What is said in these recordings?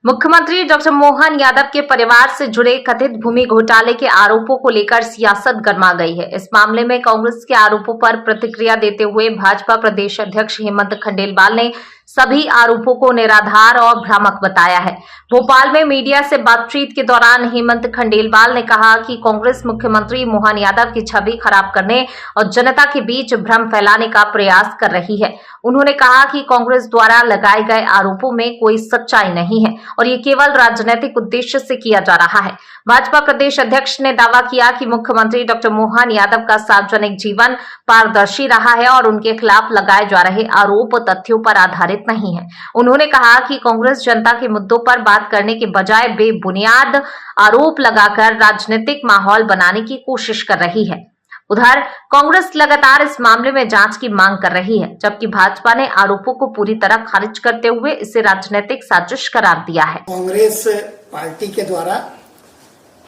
मुख्यमंत्री डॉक्टर मोहन यादव के परिवार से जुड़े कथित भूमि घोटाले के आरोपों को लेकर सियासत गर्मा गई है। इस मामले में कांग्रेस के आरोपों पर प्रतिक्रिया देते हुए भाजपा प्रदेश अध्यक्ष हेमंत खंडेलवाल ने सभी आरोपों को निराधार और भ्रामक बताया है। भोपाल में मीडिया से बातचीत के दौरान हेमंत खंडेलवाल ने कहा कि कांग्रेस मुख्यमंत्री मोहन यादव की छवि खराब करने और जनता के बीच भ्रम फैलाने का प्रयास कर रही है। उन्होंने कहा कि कांग्रेस द्वारा लगाए गए आरोपों में कोई सच्चाई नहीं है और ये केवल राजनीतिक उद्देश्य से किया जा रहा है। भाजपा प्रदेश अध्यक्ष ने दावा किया कि मुख्यमंत्री डॉक्टर मोहन यादव का सार्वजनिक जीवन पारदर्शी रहा है और उनके खिलाफ लगाए जा रहे आरोप तथ्यों पर आधारित नहीं है। उन्होंने कहा कि कांग्रेस जनता के मुद्दों पर बात करने के बजाय बेबुनियाद आरोप लगाकर राजनीतिक माहौल बनाने की कोशिश कर रही है। उधर कांग्रेस लगातार इस मामले में जांच की मांग कर रही है, जबकि भाजपा ने आरोपों को पूरी तरह खारिज करते हुए इसे राजनीतिक साजिश करार दिया है। कांग्रेस पार्टी के द्वारा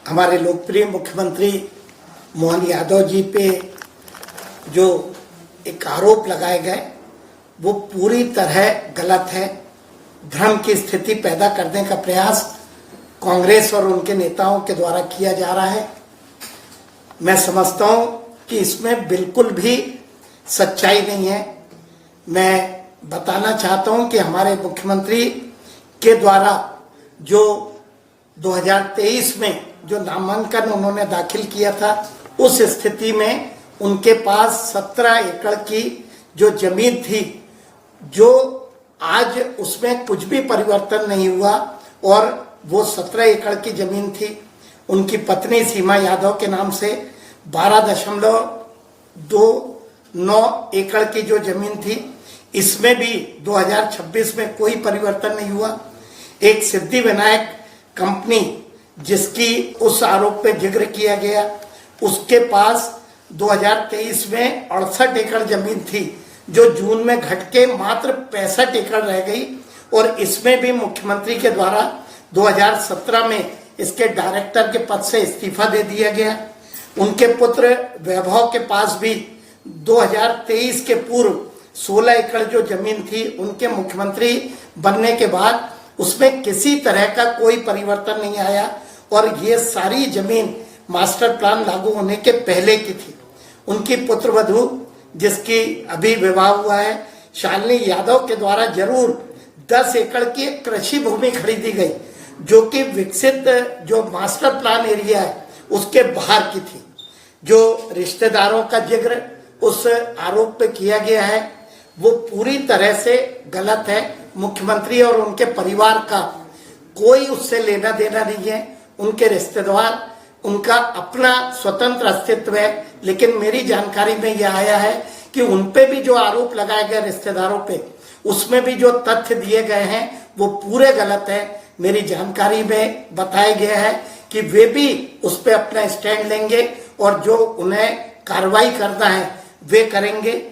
हमारे लोकप्रिय मुख्यमंत्री मोहन यादव जी पे जो एक आरोप लगाए गए वो पूरी तरह गलत है। भ्रम की स्थिति पैदा करने का प्रयास कांग्रेस और उनके नेताओं के द्वारा किया जा रहा है। मैं समझता हूं कि इसमें बिल्कुल भी सच्चाई नहीं है। मैं बताना चाहता हूं कि हमारे मुख्यमंत्री के द्वारा जो 2023 में जो नामांकन उन्होंने दाखिल किया था, उस स्थिति में उनके पास 17 एकड़ की जो जमीन थी, जो आज उसमें कुछ भी परिवर्तन नहीं हुआ और वो 17 एकड़ की जमीन थी। उनकी पत्नी सीमा यादव के नाम से 12.29 एकड़ की जो जमीन थी, इसमें भी 2026 में कोई परिवर्तन नहीं हुआ। एक सिद्धि विनायक कंपनी जिसकी उस आरोप पे जिक्र किया गया, उसके पास 2023 में 68 एकड़ जमीन थी, जो जून में घट के मात्र 65 एकड़ रह गई और इसमें भी मुख्यमंत्री के द्वारा 2017 में इसके डायरेक्टर के पद से इस्तीफा दे दिया गया। उनके पुत्र वैभव के पास भी 2023 के पूर्व 16 एकड़ जो जमीन थी, उनके मुख्यमंत्री बनने के बाद उसमें किसी तरह का कोई परिवर्तन नहीं आया और ये सारी जमीन मास्टर प्लान लागू होने के पहले की थी। उनकी पुत्र वधू जिसकी अभी विवाह हुआ है, शालिनी यादव के द्वारा जरूर 10 एकड़ की कृषि भूमि खरीदी गई, जो कि विकसित जो मास्टर प्लान एरिया है उसके बाहर की थी। जो रिश्तेदारों का जिक्र उस आरोप पे किया गया है वो पूरी तरह से गलत है। मुख्यमंत्री और उनके परिवार का कोई उससे लेना देना नहीं है। उनके रिश्तेदार, उनका अपना स्वतंत्र अस्तित्व है, लेकिन मेरी जानकारी में यह आया है कि उनपे भी जो आरोप लगाए गए रिश्तेदारों पे, उसमें भी जो तथ्य दिए गए हैं वो पूरे गलत है। मेरी जानकारी में बताया गया है कि वे भी उस पर अपना स्टैंड लेंगे और जो उन्हें कार्रवाई करना है वे करेंगे।